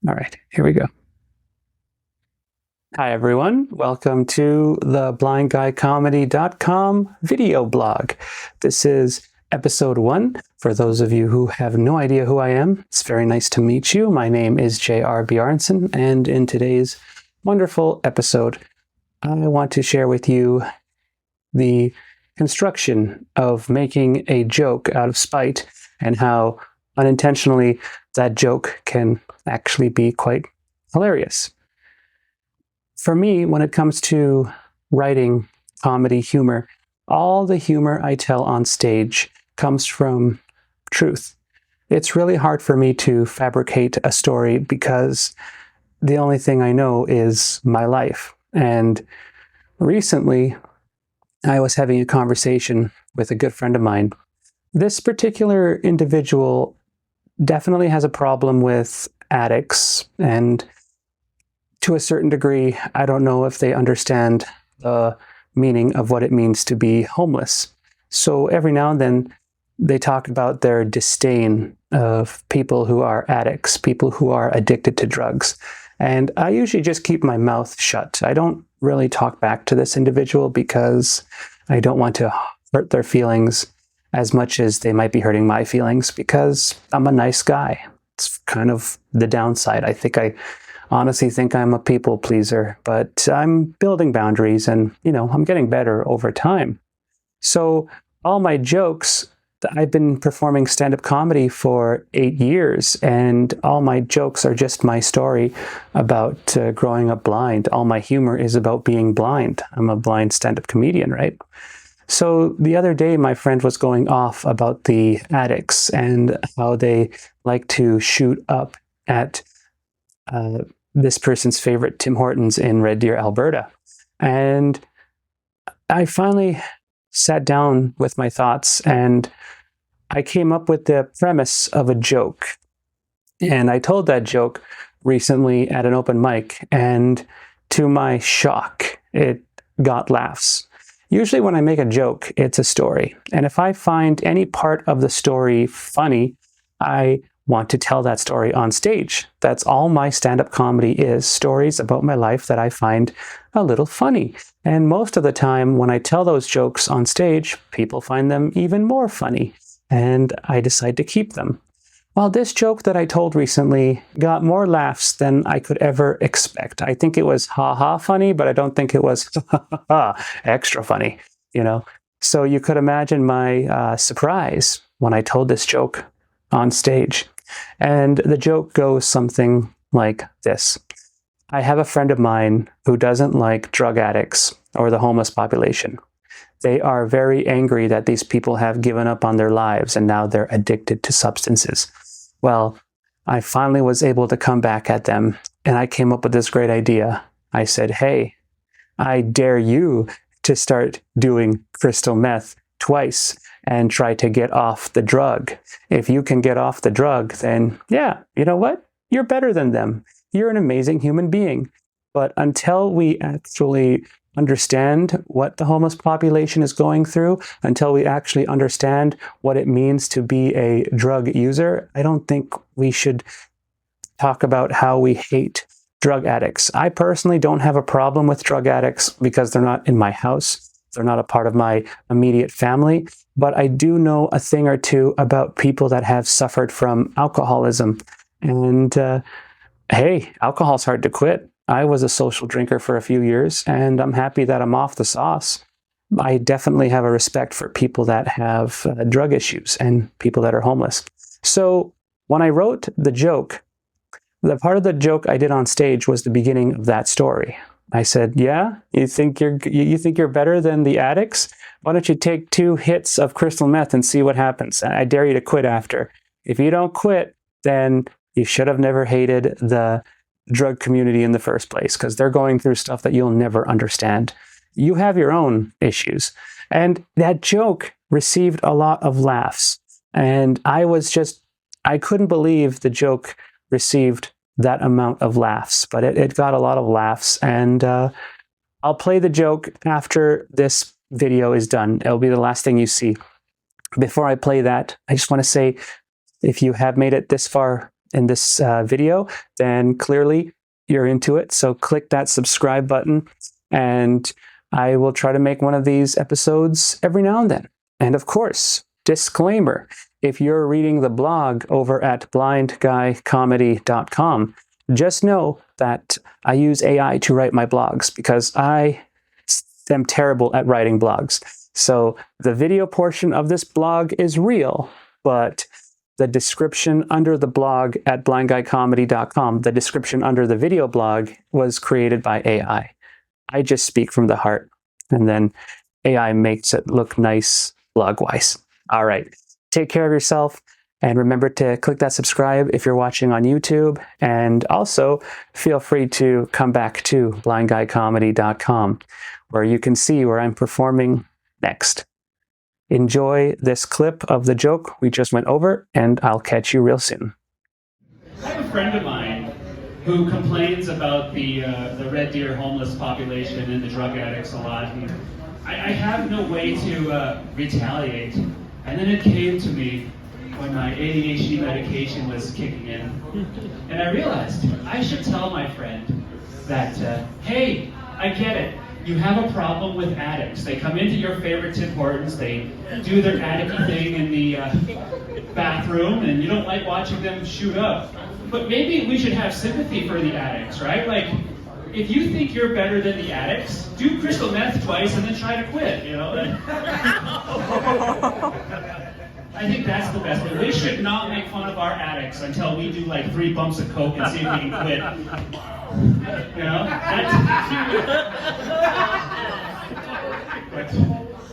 All right, here we go. Hi, everyone. Welcome to the blindguycomedy.com video blog. This is episode 1. For those of you who have no idea who I am, it's very nice to meet you. My name is J.R. Bjarnson, and in today's wonderful episode, I want to share with you the construction of making a joke out of spite and how unintentionally that joke can actually be quite hilarious. For me, when it comes to writing comedy humor, all the humor I tell on stage comes from truth. It's really hard for me to fabricate a story because the only thing I know is my life. And recently, I was having a conversation with a good friend of mine. This particular individual definitely has a problem with addicts, and to a certain degree, I don't know if they understand the meaning of what it means to be homeless. So every now and then, they talk about their disdain of people who are addicts, people who are addicted to drugs. And I usually just keep my mouth shut. I don't really talk back to this individual because I don't want to hurt their feelings as much as they might be hurting my feelings, because I'm a nice guy. It's kind of the downside. I honestly think I'm a people pleaser, but I'm building boundaries and, I'm getting better over time. So all my jokes, I've been performing stand-up comedy for 8 years, and all my jokes are just my story about growing up blind. All my humor is about being blind. I'm a blind stand-up comedian, right? So the other day, my friend was going off about the addicts and how they like to shoot up at this person's favorite Tim Hortons in Red Deer, Alberta. And I finally sat down with my thoughts and I came up with the premise of a joke. And I told that joke recently at an open mic, and to my shock, it got laughs. Usually when I make a joke, it's a story. And if I find any part of the story funny, I want to tell that story on stage. That's all my stand-up comedy is, stories about my life that I find a little funny. And most of the time when I tell those jokes on stage, people find them even more funny, and I decide to keep them. Well, this joke that I told recently got more laughs than I could ever expect. I think it was ha-ha funny, but I don't think it was ha-ha-ha extra funny, So you could imagine my surprise when I told this joke on stage. And the joke goes something like this. I have a friend of mine who doesn't like drug addicts or the homeless population. They are very angry that these people have given up on their lives and now they're addicted to substances. Well, I finally was able to come back at them, and I came up with this great idea. I said, hey, I dare you to start doing crystal meth twice and try to get off the drug. If you can get off the drug, then yeah, you know what? You're better than them. You're an amazing human being. But until we actually understand what the homeless population is going through, until we actually understand what it means to be a drug user, I don't think we should talk about how we hate drug addicts. I personally don't have a problem with drug addicts because they're not in my house. They're not a part of my immediate family. But I do know a thing or two about people that have suffered from alcoholism. And hey, alcohol's hard to quit. I was a social drinker for a few years, and I'm happy that I'm off the sauce. I definitely have a respect for people that have drug issues and people that are homeless. So when I wrote the joke, the part of the joke I did on stage was the beginning of that story. I said, yeah, you think you're better than the addicts? Why don't you take 2 hits of crystal meth and see what happens? I dare you to quit after. If you don't quit, then you should have never hated the drug community in the first place, because they're going through stuff that you'll never understand. You have your own issues. And that joke received a lot of laughs. And I couldn't believe the joke received that amount of laughs, but it got a lot of laughs. And I'll play the joke after this video is done. It'll be the last thing you see. Before I play that, I just want to say If you have made it this far in this video, then clearly you're into it. So click that subscribe button, and I will try to make one of these episodes every now and then. And of course, disclaimer, if you're reading the blog over at blindguycomedy.com, just know that I use AI to write my blogs because I am terrible at writing blogs. So the video portion of this blog is real, but the description under the blog at blindguycomedy.com, the description under the video blog was created by AI. I just speak from the heart, and then AI makes it look nice blog-wise. All right, take care of yourself, and remember to click that subscribe if you're watching on YouTube, and also feel free to come back to blindguycomedy.com, where you can see where I'm performing next. Enjoy this clip of the joke we just went over, and I'll catch you real soon. I have a friend of mine who complains about the Red Deer homeless population and the drug addicts a lot. I have no way to retaliate. And then it came to me when my ADHD medication was kicking in. And I realized I should tell my friend that, hey, I get it. You have a problem with addicts. They come into your favorite Tim Hortons, they do their addict thing in the bathroom, and you don't like watching them shoot up. But maybe we should have sympathy for the addicts, right? Like, if you think you're better than the addicts, do crystal meth twice and then try to quit, you know? I think that's the best way. We should not make fun of our addicts until we do like 3 bumps of coke and see if we can quit. You know? But